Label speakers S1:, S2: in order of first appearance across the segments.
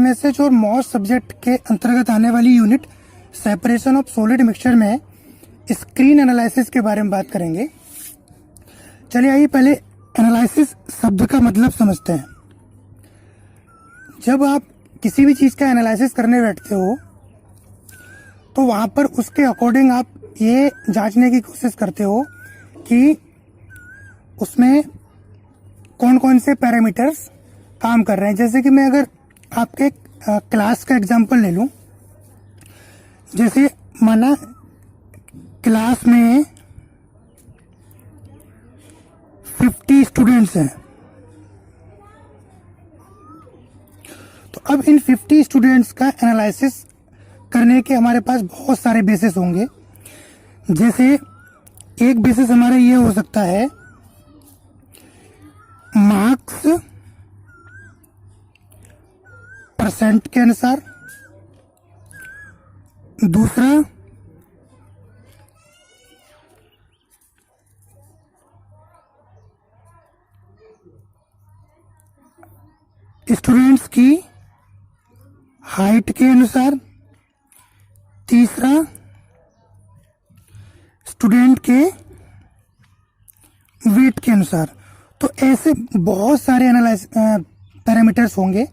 S1: MSH और moss subject के अंतर्गत आने वाली unit separation of solid mixture में स्क्रीन एनालिसिस के बारे में बात करेंगे। चलिए आइए पहले एनालिसिस शब्द का मतलब समझते हैं। जब आप किसी भी चीज़ का एनालिसिस करने बैठते हो तो वहाँ पर उसके अकॉर्डिंग आप ये जांचने की कोशिश करते हो कि उसमें कौन कौन से पैरामीटर्स काम कर रहे हैं। जैसे कि मैं अगर आपके क्लास का एग्जांपल ले लूं, जैसे माना क्लास में 50 स्टूडेंट्स हैं, तो अब इन 50 स्टूडेंट्स का एनालिसिस करने के हमारे पास बहुत सारे बेसिस होंगे। जैसे एक बेसिस हमारा ये हो सकता है मार्क्स परसेंट के अनुसार, दूसरा स्टूडेंट्स की हाइट के अनुसार, तीसरा स्टूडेंट के वेट के अनुसार। तो ऐसे बहुत सारे पैरामीटर्स होंगे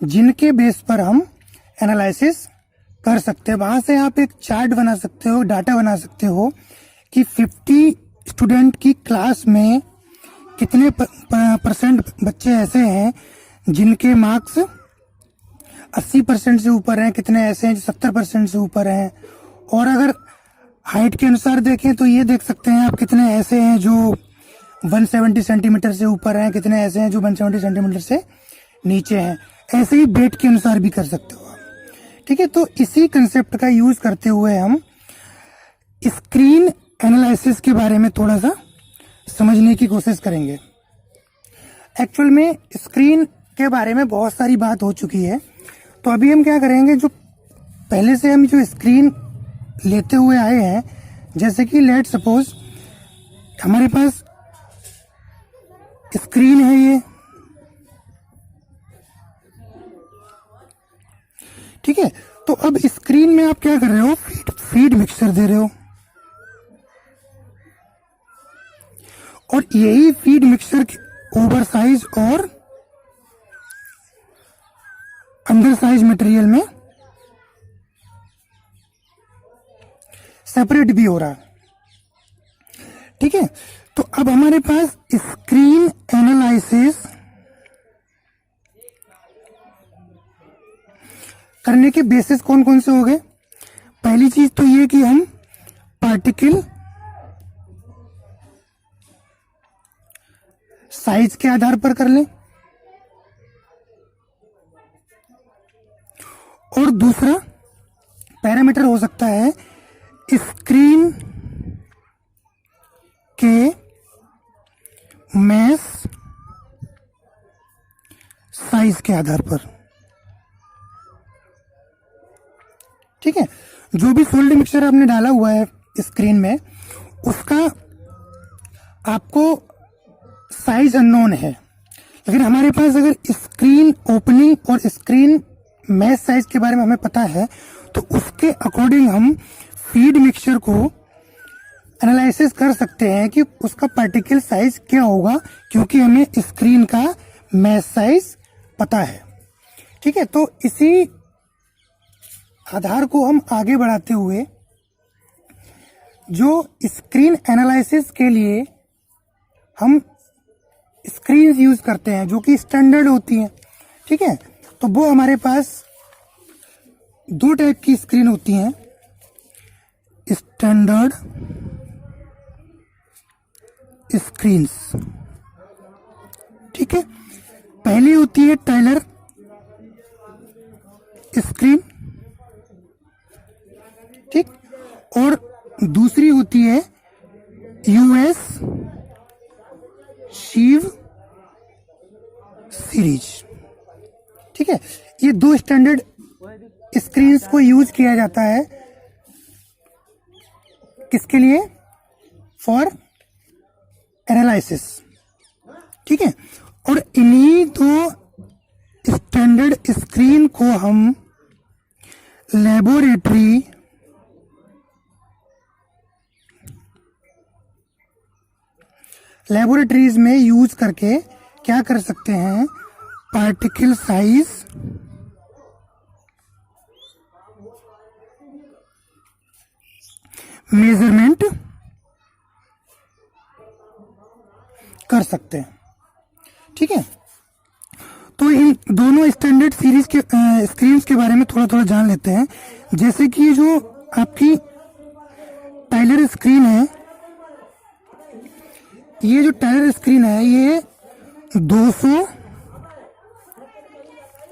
S1: जिनके बेस पर हम एनालिसिस कर सकते हैं। वहां से आप एक चार्ट बना सकते हो, डाटा बना सकते हो कि 50 स्टूडेंट की क्लास में कितने परसेंट बच्चे ऐसे हैं जिनके मार्क्स 80% से ऊपर हैं, कितने ऐसे हैं जो 70% से ऊपर हैं। और अगर हाइट के अनुसार देखें तो ये देख सकते हैं आप कितने ऐसे हैं जो 170 सेंटीमीटर से ऊपर हैं, कितने ऐसे हैं जो 170 सेंटीमीटर से नीचे हैं। ऐसे ही वेट के अनुसार भी कर सकते हो आप। ठीक है, तो इसी कंसेप्ट का यूज करते हुए हम स्क्रीन एनालिसिस के बारे में थोड़ा सा समझने की कोशिश करेंगे। एक्चुअल में स्क्रीन के बारे में बहुत सारी बात हो चुकी है, तो अभी हम क्या करेंगे, जो पहले से हम जो स्क्रीन लेते हुए आए हैं, जैसे कि लेट सपोज हमारे पास स्क्रीन है ये, ठीक है। तो अब स्क्रीन में आप क्या कर रहे हो, फीड मिक्सचर दे रहे हो, और यही फीड मिक्सचर ओवर साइज और अंडर साइज मटेरियल में सेपरेट भी हो रहा है। ठीक है, तो अब हमारे पास स्क्रीन एनालिसिस करने के बेसिस कौन कौन से हो गए। पहली चीज तो ये कि हम पार्टिकल साइज के आधार पर कर लें, और दूसरा पैरामीटर हो सकता है स्क्रीन के मैस साइज के आधार पर। ठीक है, जो भी सोल्ड मिक्सचर आपने डाला हुआ है स्क्रीन में, उसका आपको साइज अननोन है, लेकिन हमारे पास अगर स्क्रीन ओपनिंग और स्क्रीन मैश साइज के बारे में हमें पता है, तो उसके अकॉर्डिंग हम फीड मिक्सचर को एनालिसिस कर सकते हैं कि उसका पार्टिकल साइज क्या होगा, क्योंकि हमें स्क्रीन का मैश साइज पता है। ठीक है, तो इसी आधार को हम आगे बढ़ाते हुए जो स्क्रीन एनालिसिस के लिए हम स्क्रीन यूज करते हैं जो कि स्टैंडर्ड होती हैं। ठीक है, तो वो हमारे पास दो टाइप की स्क्रीन होती हैं, स्टैंडर्ड स्क्रीन्स। ठीक है, पहली होती है टाइलर स्क्रीन, ठीक, और दूसरी होती है यूएस शीव सीरीज। ठीक है, ये दो स्टैंडर्ड स्क्रीन्स को यूज किया जाता है किसके लिए, फॉर एनालिसिस। ठीक है, और इन्हीं दो स्टैंडर्ड स्क्रीन को हम लेबोरेटरीज में यूज करके क्या कर सकते हैं, पार्टिकल साइज मेजरमेंट कर सकते हैं। ठीक है, तो इन दोनों स्टैंडर्ड सीरीज के स्क्रीन्स के बारे में थोड़ा थोड़ा जान लेते हैं। जैसे कि ये जो आपकी टाइलर स्क्रीन है, ये जो टाइलर स्क्रीन है ये 200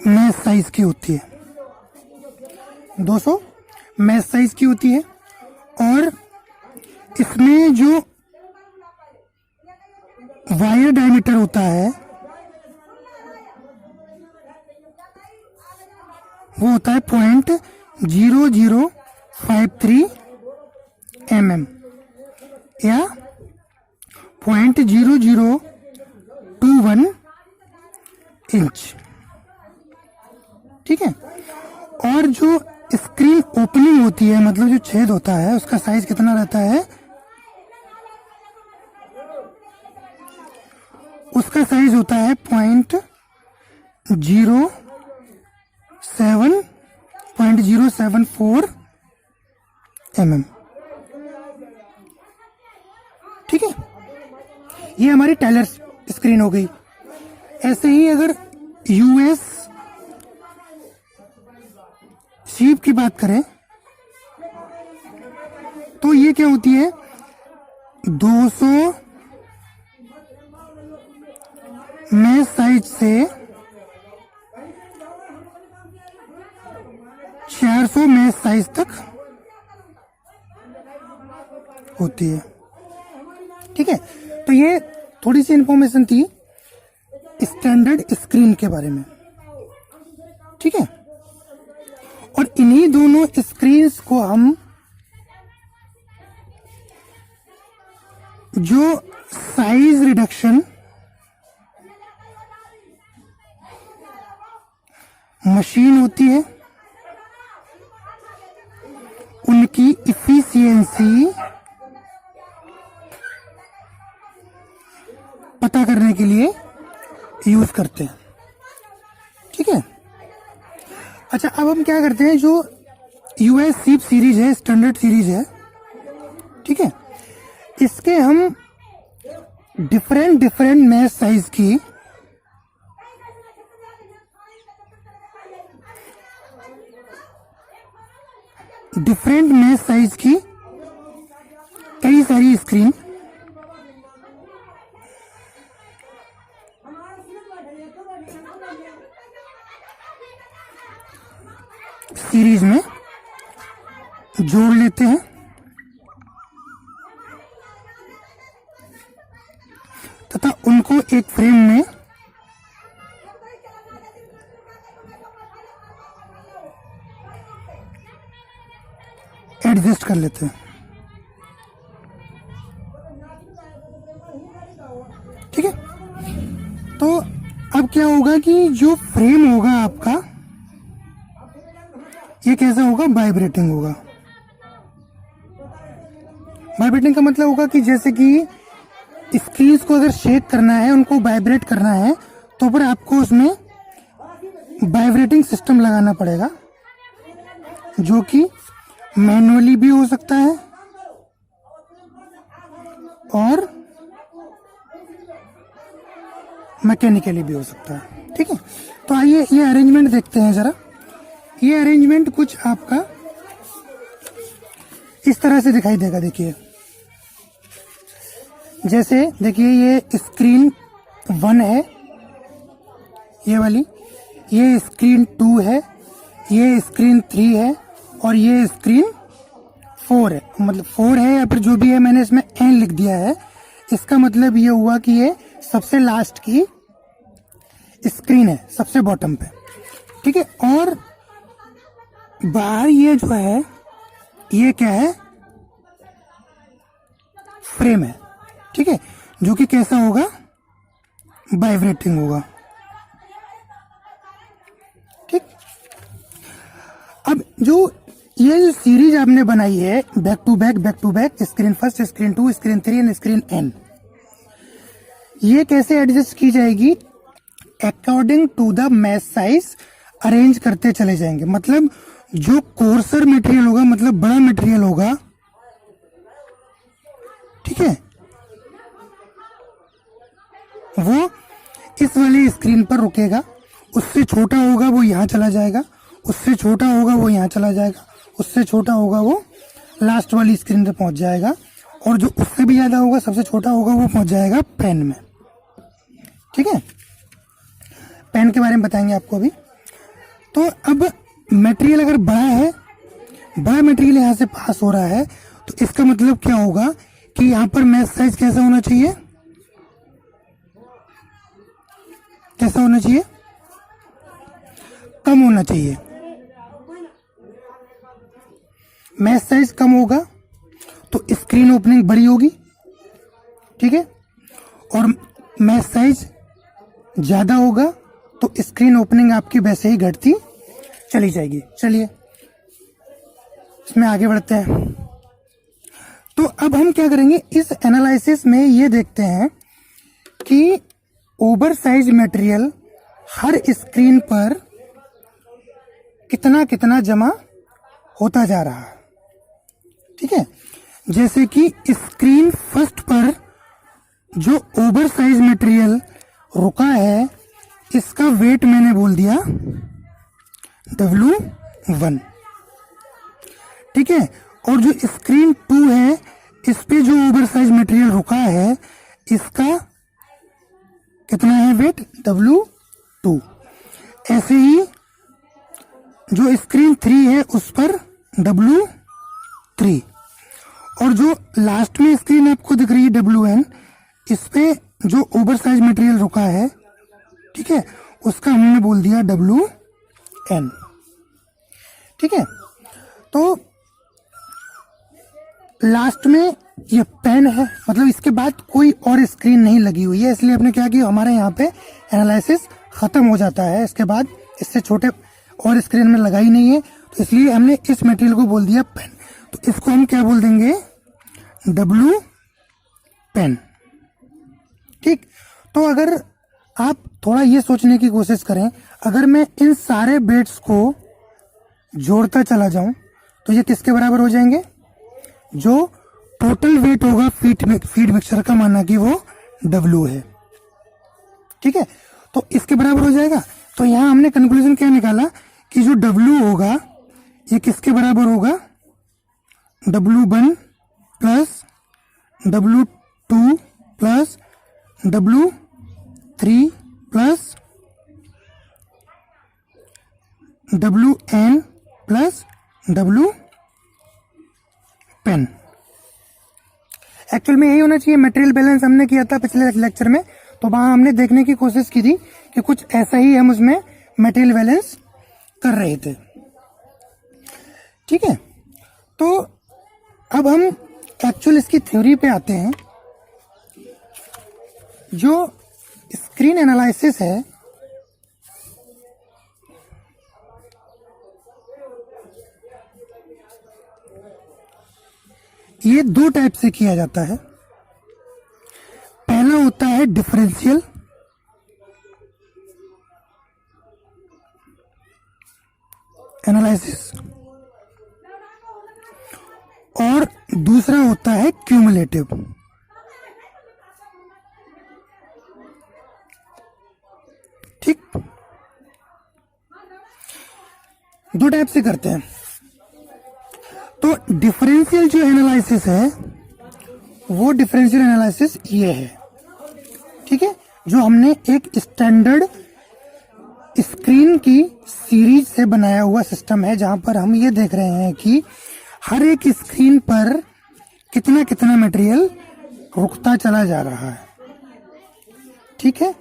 S1: मैच साइज की होती है, 200 मैच साइज की होती है। और इसमें जो वायर डायमीटर होता है वो होता है 0.0053 mm या 0.0021 इंच। ठीक है, और जो स्क्रीन ओपनिंग होती है, मतलब जो छेद होता है, उसका साइज कितना रहता है, उसका साइज होता है 0.074 mm। ठीक है, ये हमारी टाइलर स्क्रीन हो गई। ऐसे ही अगर यूएस शीप की बात करें तो ये क्या होती है, 200 मैच साइज से 400 मैच साइज तक होती है। ठीक है, तो ये थोड़ी सी इंफॉर्मेशन थी स्टैंडर्ड स्क्रीन के बारे में। ठीक है, और इन्हीं दोनों स्क्रीन्स को हम जो साइज रिडक्शन मशीन होती है उनकी इफिशियंसी पता करने के लिए यूज करते हैं। ठीक है, अच्छा अब हम क्या करते हैं, जो यूएस शीप सीरीज है, स्टैंडर्ड सीरीज है, ठीक है, इसके हम डिफरेंट मैच साइज की कई सारी स्क्रीन सीरीज में जोड़ लेते हैं तथा उनको एक फ्रेम में एडजस्ट कर लेते हैं। ठीक है, तो अब क्या होगा कि जो फ्रेम होगा आपका, ये कैसा होगा, वाइब्रेटिंग होगा। वाइब्रेटिंग का मतलब होगा कि जैसे कि स्क्रीन्स को अगर शेक करना है, उनको वाइब्रेट करना है, तो फिर आपको उसमें वाइब्रेटिंग सिस्टम लगाना पड़ेगा, जो कि मैनुअली भी हो सकता है और मैकेनिकली भी हो सकता है। ठीक है, तो आइए ये अरेंजमेंट देखते हैं जरा। ये अरेंजमेंट कुछ आपका इस तरह से दिखाई देगा। देखिए, जैसे देखिए ये स्क्रीन 1 है, ये वाली, ये स्क्रीन 2 है, ये स्क्रीन 3 है और ये स्क्रीन 4 है। मतलब 4 है या फिर जो भी है, मैंने इसमें एन लिख दिया है। इसका मतलब ये हुआ कि ये सबसे लास्ट की स्क्रीन है, सबसे बॉटम पे। ठीक है, और बाहर ये जो है, ये क्या है, फ्रेम है। ठीक है, जो कि कैसा होगा, वाइब्रेटिंग होगा। जो ये जो सीरीज आपने बनाई है back to back, screen first, screen 2, screen 3 and screen n, ये कैसे एडजस्ट की जाएगी? According to the mesh size arrange करते चले जाएंगे। मतलब जो कोर्सर मटेरियल होगा, मतलब बड़ा मटेरियल होगा, ठीक है, वो इस वाली स्क्रीन पर रुकेगा। उससे छोटा होगा वो यहाँ चला जाएगा, उससे छोटा होगा वो यहाँ चला जाएगा, उससे छोटा होगा वो लास्ट वाली स्क्रीन पे पहुंच जाएगा, और जो उससे भी ज्यादा होगा, सबसे छोटा होगा, वो पहुंच जाएगा पेन में। ठीक है, पेन के बारे में बताएंगे आपको अभी। तो अब मटेरियल अगर बड़ा है, बड़ा मटेरियल यहाँ से पास हो रहा है, तो इसका मतलब क्या होगा कि यहाँ पर मैश साइज कैसा होना चाहिए? कैसा होना चाहिए? कम होना चाहिए। मैश साइज कम होगा तो स्क्रीन ओपनिंग बड़ी होगी, ठीक है, और मैश साइज ज्यादा होगा तो स्क्रीन ओपनिंग आपकी वैसे ही घटती चली जाएगी। चलिए इसमें आगे बढ़ते हैं। तो अब हम क्या करेंगे, इस एनालिसिस में ये देखते हैं कि ओवर साइज मटेरियल हर स्क्रीन पर कितना कितना जमा होता जा रहा है। ठीक है, जैसे कि स्क्रीन फर्स्ट पर जो ओवर साइज मटेरियल रुका है, इसका वेट मैंने बोल दिया W1। ठीक है, और जो स्क्रीन 2 है, इस पे जो ओवर साइज मटेरियल रुका है, इसका कितना है वेट? W2। ऐसे ही जो स्क्रीन 3 है, उस पर W3, और जो लास्ट में स्क्रीन आपको दिख रही है WN, इस पे जो ओवर साइज मटेरियल रुका है, ठीक है, उसका हमने बोल दिया WN। ठीक है, तो लास्ट में ये पेन है, मतलब इसके बाद कोई और स्क्रीन नहीं लगी हुई है, इसलिए आपने क्या किया, हमारे यहाँ पे एनालिसिस खत्म हो जाता है। इसके बाद इससे छोटे और स्क्रीन में लगा ही नहीं है, तो इसलिए हमने इस मटेरियल को बोल दिया पेन। तो इसको हम क्या बोल देंगे? W pen. ठीक, तो अगर आप थोड़ा ये सोचने की कोशिश करें, अगर मैं इन सारे बेट्स को जोड़ता चला जाऊं तो ये किसके बराबर हो जाएंगे? जो टोटल वेट होगा फीड मिक्सचर का, माना कि वो W है। ठीक है, तो इसके बराबर हो जाएगा। तो यहां हमने कंक्लूजन क्या निकाला कि जो W होगा ये किसके बराबर होगा? W1 plus W2 plus W3 plus WN plus W pen. Actual में यही होना चाहिए। मटेरियल बैलेंस हमने किया था पिछले लेक्चर में, तो वहां हमने देखने की कोशिश की थी कि कुछ ऐसा ही हम उसमें मटेरियल बैलेंस कर रहे थे। ठीक है, तो अब हम एक्चुअल इसकी थ्योरी पे आते हैं। जो स्क्रीन एनालिसिस है, ये दो टाइप से किया जाता है। पहला होता है डिफरेंशियल एनालिसिस, और दूसरा होता है क्यूमुलेटिव। ठीक, दो टाइप से करते हैं। तो डिफरेंशियल जो एनालिसिस है, वो डिफरेंशियल एनालिसिस ये है। ठीक है, जो हमने एक स्टैंडर्ड स्क्रीन की सीरीज से बनाया हुआ सिस्टम है, जहां पर हम ये देख रहे हैं कि हर एक स्क्रीन पर कितना कितना मटेरियल रुकता चला जा रहा है। ठीक है,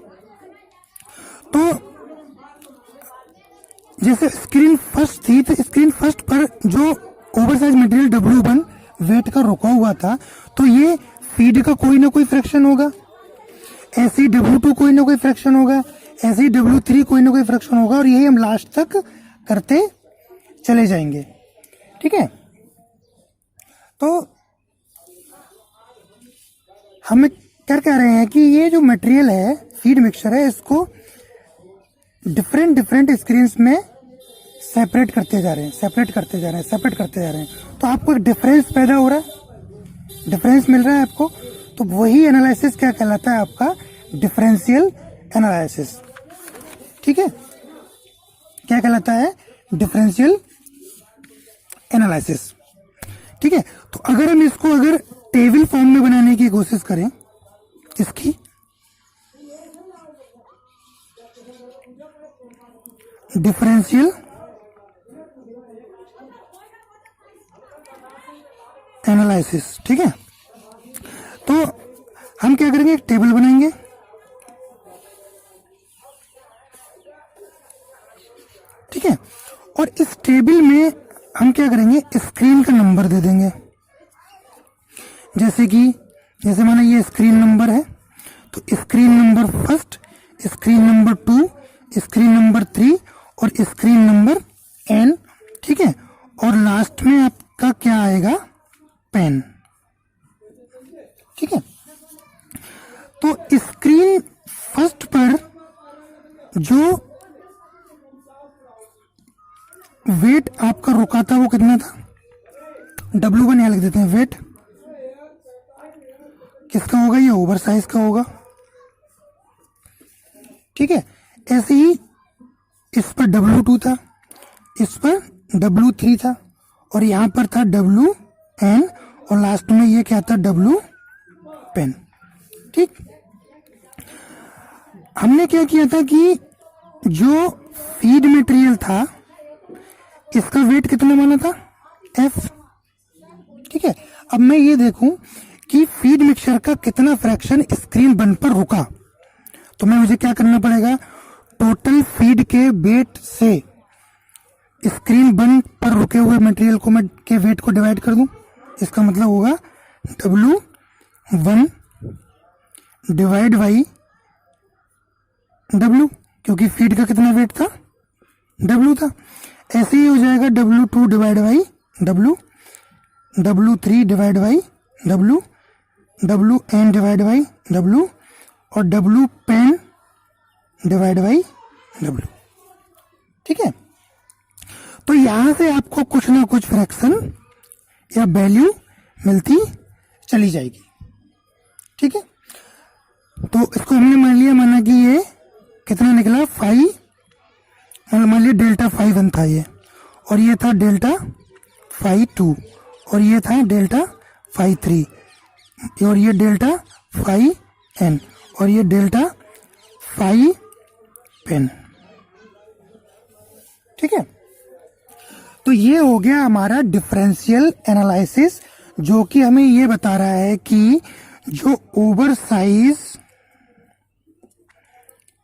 S1: तो जैसे स्क्रीन फर्स्ट थी, तो स्क्रीन फर्स्ट पर जो over size material W1 wait का रुका हुआ था, तो ये फीड का कोई ना कोई फ्रैक्शन होगा, ऐसे ही W2 कोई ना कोई फ्रैक्शन होगा, ऐसे ही W3 कोई ना कोई फ्रैक्शन होगा, और यही हम लास्ट तक करते चले जाएंगे। ठीक है, तो हम क्या कह रहे हैं कि ये जो मटेरियल है, फीड मिक्सचर है, इसको डिफरेंट स्क्रीन में सेपरेट करते जा रहे हैं। तो आपको एक डिफरेंस पैदा हो रहा है, डिफरेंस मिल रहा है आपको, तो वही एनालिसिस क्या कहलाता है आपका, डिफरेंशियल एनालिसिस। ठीक है, क्या कहलाता है, डिफरेंशियल एनालिसिस। ठीक है, तो अगर हम इसको अगर टेबल फॉर्म में बनाने की कोशिश करें इसकी, डिफरेंशियल एनालिसिस। ठीक है, तो हम क्या करेंगे, एक टेबल बनाएंगे। ठीक है, और इस टेबल में हम क्या करेंगे, स्क्रीन का नंबर दे देंगे। जैसे माना ये स्क्रीन नंबर है, तो screen number first, screen number 2, screen number 3 और स्क्रीन नंबर n। ठीक है, और लास्ट में आपका क्या आएगा, पेन। ठीक है, तो स्क्रीन फर्स्ट पर जो वेट आपका रुका था वो कितना था, W1 यहां लिख देते हैं। वेट किसका होगा, ये ओवर साइज का होगा। ठीक है, ऐसे ही इस पर W2 था, इस पर W3 था, और यहां पर था WN, और लास्ट में ये क्या था, W पेन। ठीक, हमने क्या किया था कि जो फीड मटेरियल था इसका वेट कितना माना था, F। ठीक है, अब मैं ये देखूं कि फीड मिक्सचर का कितना फ्रैक्शन स्क्रीन वन पर रुका, तो मुझे क्या करना पड़ेगा, टोटल फीड के वेट से स्क्रीन वन पर रुके हुए मटेरियल को मैं के वेट को डिवाइड कर दूं। इसका मतलब होगा W1 डिवाइड बाई W, क्योंकि फीड का कितना वेट था, W था। ऐसे ही हो जाएगा W2 divide by W, W3 divide by W, WN divide by W, और W pen divide by W। ठीक है, तो यहां से आपको कुछ ना कुछ फ्रैक्शन या वैल्यू मिलती चली जाएगी। ठीक है, तो इसको हमने मान लिया, माना कि ये कितना निकला, 5, मान लिया डेल्टा 5 था ये, और ये था डेल्टा 5 2, और ये था डेल्टा 5 3, और ये डेल्टा 5 n, और ये डेल्टा 5 पेन। ठीक है, तो ये हो गया हमारा डिफरेंशियल एनालिसिस, जो कि हमें ये बता रहा है कि जो ओवर साइज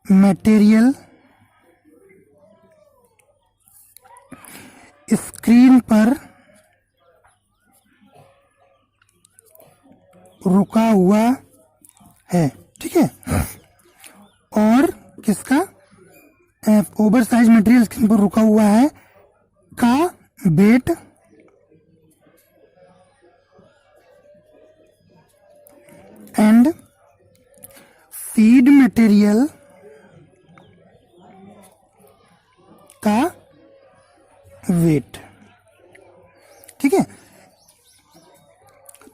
S1: मटेरियल स्क्रीन पर रुका हुआ है। ठीक है, और किसका, ओवर साइज मटेरियल स्क्रीन पर रुका हुआ है का वेट एंड फीड मटेरियल का वेट। ठीक है,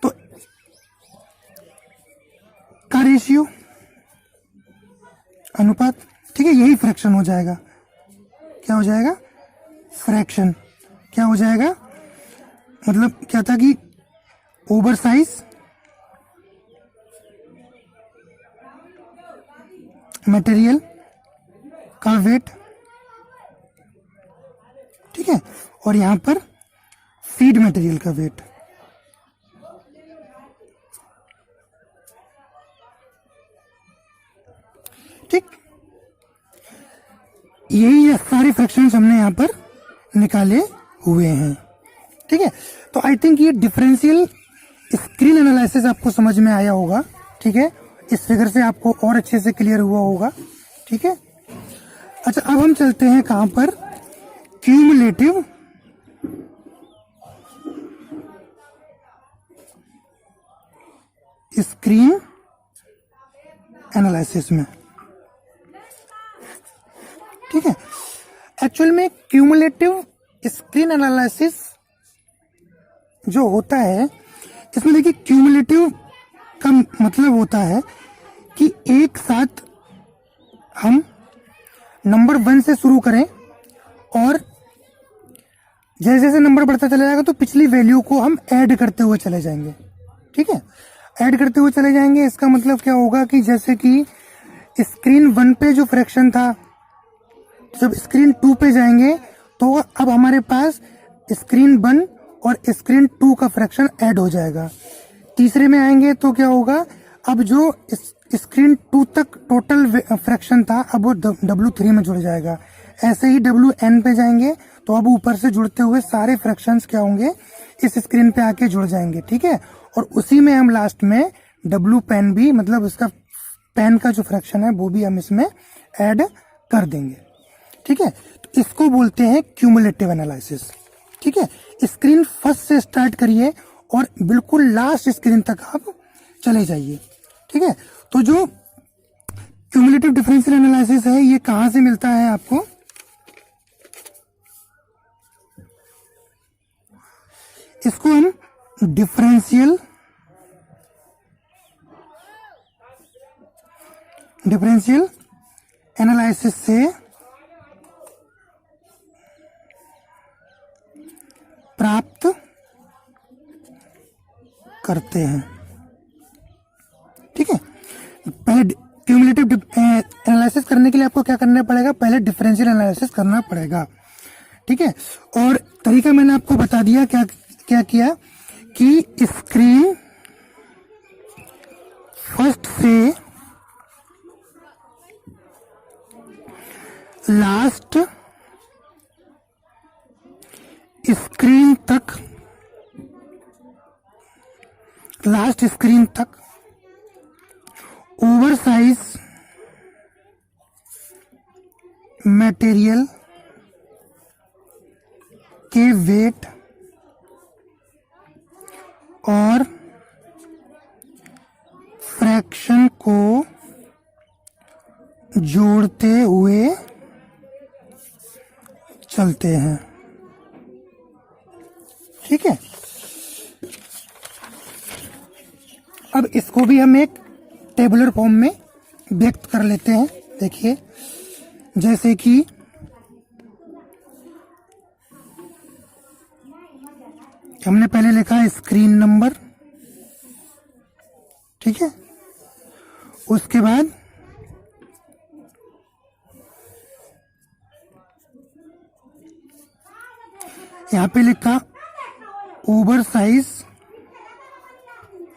S1: तो का रेशियो, अनुपात। ठीक है, यही फ्रैक्शन हो जाएगा। क्या हो जाएगा, फ्रैक्शन। क्या हो जाएगा, मतलब क्या था कि ओवर साइज मटेरियल का वेट, ठीक है, और यहां पर फीड मटेरियल का वेट। ठीक, यही सारे फ्रैक्शंस हमने यहां पर निकाले हुए हैं। ठीक है, तो आई थिंक ये डिफरेंशियल स्क्रीन एनालिसिस आपको समझ में आया होगा। ठीक है, इस फिगर से आपको और अच्छे से क्लियर हुआ होगा। ठीक है, अच्छा अब हम चलते हैं कहां पर, क्यूमुलेटिव स्क्रीन एनालिसिस में। ठीक है, एक्चुअल में क्यूमुलेटिव स्क्रीन एनालिसिस जो होता है, इसमें देखिए क्यूमुलेटिव का मतलब होता है कि एक साथ हम नंबर 1 से शुरू करें और जैसे जैसे नंबर बढ़ता चला जाएगा तो पिछली वैल्यू को हम ऐड करते हुए चले जाएंगे। ठीक है, ऐड करते हुए चले जाएंगे। इसका मतलब क्या होगा कि जैसे कि स्क्रीन 1 पे जो फ्रैक्शन था, जब स्क्रीन 2 पे जाएंगे तो अब हमारे पास स्क्रीन 1 और स्क्रीन 2 का फ्रैक्शन ऐड हो जाएगा। तीसरे में आएंगे तो क्या होगा, अब जो स्क्रीन 2 तक टोटल फ्रैक्शन था अब वो W3 में जुड़ जाएगा। ऐसे ही WN पे जाएंगे तो अब ऊपर से जुड़ते हुए सारे फ्रैक्शंस क्या होंगे, इस स्क्रीन पे आके जुड़ जाएंगे। ठीक है, और उसी में हम लास्ट में W पेन भी, मतलब उसका पेन का जो फ्रैक्शन है वो भी हम इसमें ऐड कर देंगे। ठीक है, तो इसको बोलते हैं क्यूमुलेटिव एनालिसिस। ठीक है, स्क्रीन फर्स्ट से स्टार्ट करिए और बिल्कुल लास्ट स्क्रीन तक आप चले जाइए। ठीक है, तो जो क्यूमुलेटिव डिफरेंशियल एनालिसिस है ये कहां से मिलता है आपको, इसको हम डिफरेंशियल एनालिसिस से प्राप्त करते हैं। ठीक है, पहले क्यूमुलेटिव एनालिसिस करने के लिए आपको क्या करना पड़ेगा, पहले डिफरेंशियल एनालिसिस करना पड़ेगा। ठीक है, और तरीका मैंने आपको बता दिया। क्या किया कि स्क्रीन फर्स्ट से लास्ट स्क्रीन तक ओवरसाइज मटेरियल के वेट और फ्रैक्शन को जोड़ते हुए चलते हैं। ठीक है, अब इसको भी हम एक टेबुलर फॉर्म में व्यक्त कर लेते हैं। देखिए, जैसे कि हमने पहले लिखा स्क्रीन नंबर। ठीक है, उसके बाद यहां पे लिखा ओवर साइज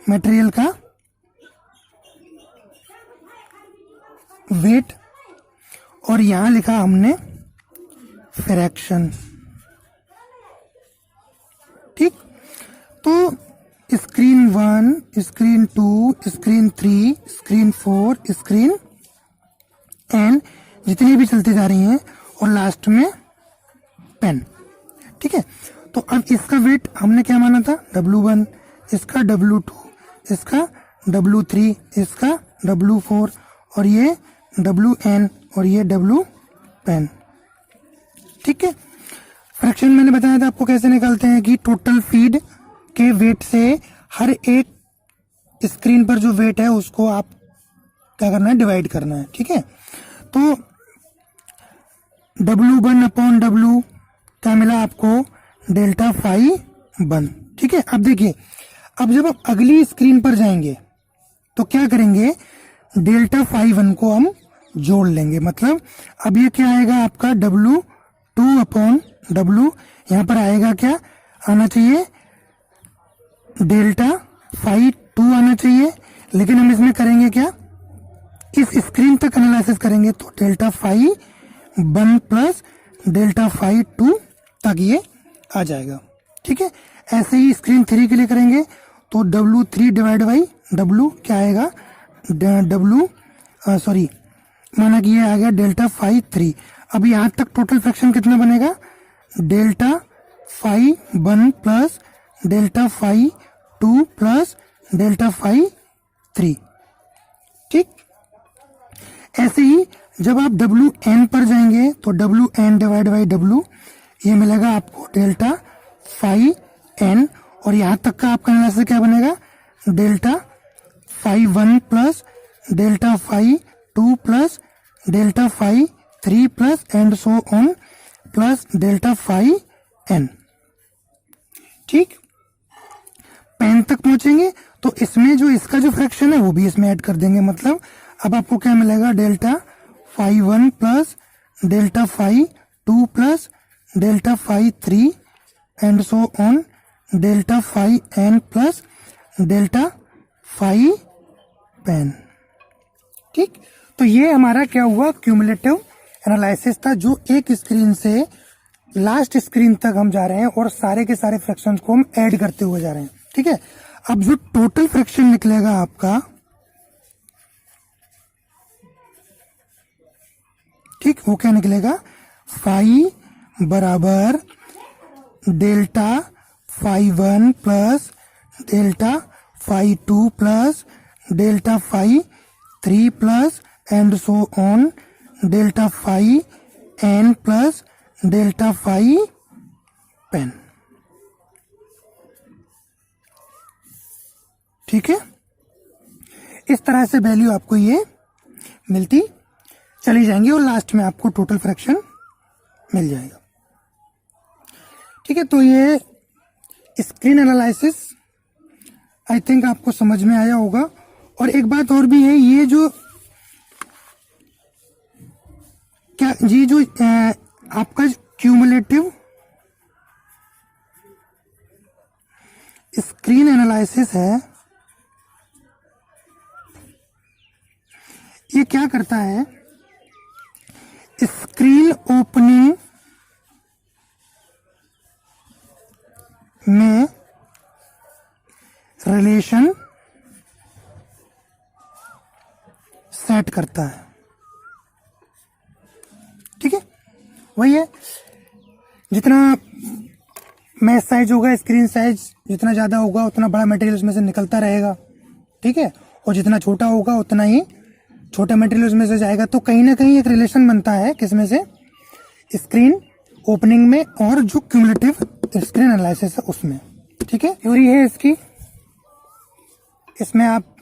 S1: मटेरियल का वेट, और यहां लिखा हमने फ्रैक्शन। ठीक, तो screen 1, screen 2, screen 3, screen 4, screen N जितनी भी चलती जा रही हैं और लास्ट में पेन। ठीक है, तो अब इसका वेट हमने क्या माना था, W1, इसका W2, इसका W3, इसका W4 और ये WN और ये W पेन। ठीक है, फ्रैक्शन मैंने बताया था आपको कैसे निकालते हैं कि टोटल फीड के वेट से हर एक स्क्रीन पर जो वेट है उसको आप क्या करना है, डिवाइड करना है। ठीक है, तो W1/W क्या मिला आपको, डेल्टा फाई 1। ठीक है, अब देखिए, अब जब आप अगली स्क्रीन पर जाएंगे तो क्या करेंगे, डेल्टा फाई 1 को हम जोड़ लेंगे। मतलब अब ये क्या आएगा आपका W2/W, यहाँ पर आएगा क्या, आना चाहिए डेल्टा फाई 2 आना चाहिए। लेकिन हम इसमें करेंगे क्या, इस स्क्रीन तक एनालिसिस करेंगे तो delta phi 1 plus delta phi 2 तक ये आ जाएगा। ठीक है, ऐसे ही स्क्रीन 3 के लिए करेंगे तो W3 डिवाइड बाई W क्या आएगा, माना कि ये आ गया डेल्टा फाई 3। अब यहाँ तक टोटल फ्रैक्शन कितना बनेगा, delta phi 1 plus delta phi 2 plus delta phi 3। ठीक, ऐसे ही जब आप डब्ल्यू एन पर जाएंगे तो W N divide by W, ये मिलेगा आपको डेल्टा फाई एन, और यहां तक का आपका एनालिसिस क्या बनेगा, delta phi 1 plus delta phi 2 plus delta phi 3 plus and so on plus delta phi N. ठीक, पेन तक पहुंचेंगे तो इसमें जो इसका जो फ्रैक्शन है वो भी इसमें ऐड कर देंगे, मतलब अब आपको क्या मिलेगा, delta phi 1 plus delta phi 2 plus delta phi 3 and so on delta phi N plus delta phi pen. ठीक, तो ये हमारा क्या हुआ, क्यूमुलेटिव एनालिसिस था, जो एक स्क्रीन से लास्ट स्क्रीन तक हम जा रहे हैं और सारे के सारे फ्रैक्शंस को हम ऐड करते हुए जा रहे हैं। ठीक है, अब जो टोटल फ्रैक्शन निकलेगा आपका, ठीक, वो क्या निकलेगा, फाई बराबर delta phi 1 plus delta phi 2 plus delta phi 3 plus and so on delta phi N plus delta phi pen. ठीक है, इस तरह से वैल्यू आपको ये मिलती चली जाएंगी और लास्ट में आपको टोटल फ्रैक्शन मिल जाएगा। ठीक है, तो ये स्क्रीन एनालिसिस आई थिंक आपको समझ में आया होगा। और एक बात और भी है, ये जो क्या जी जो आपका क्यूमुलेटिव स्क्रीन एनालिसिस है, ये क्या करता है, स्क्रीन ओपनिंग में रिलेशन सेट करता है। ठीक है, वही है, जितना मैच साइज होगा, स्क्रीन साइज जितना ज्यादा होगा उतना बड़ा मटेरियल उसमें से निकलता रहेगा। ठीक है, और जितना छोटा होगा उतना ही छोटा मटेरियल उसमें से जाएगा। तो कहीं ना कहीं एक रिलेशन बनता है किसमें से, स्क्रीन ओपनिंग में और जो क्यूमुलेटिव स्क्रीन एनालिसिस है उसमें। ठीक है, थ्योरी है इसकी, इसमें आप,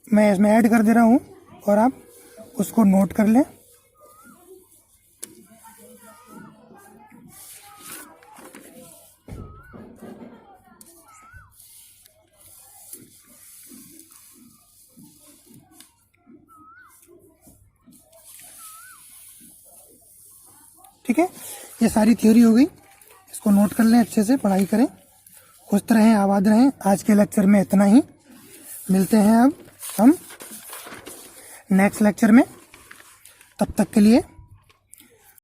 S1: मैं इसमें ऐड कर दे रहा हूं और आप उसको नोट कर लें। ठीक है, ये सारी थ्योरी हो गई, इसको नोट कर लें, अच्छे से पढ़ाई करें, खुश रहें, आबाद रहें। आज के लेक्चर में इतना ही, मिलते हैं अब हम नेक्स्ट लेक्चर में, तब तक के लिए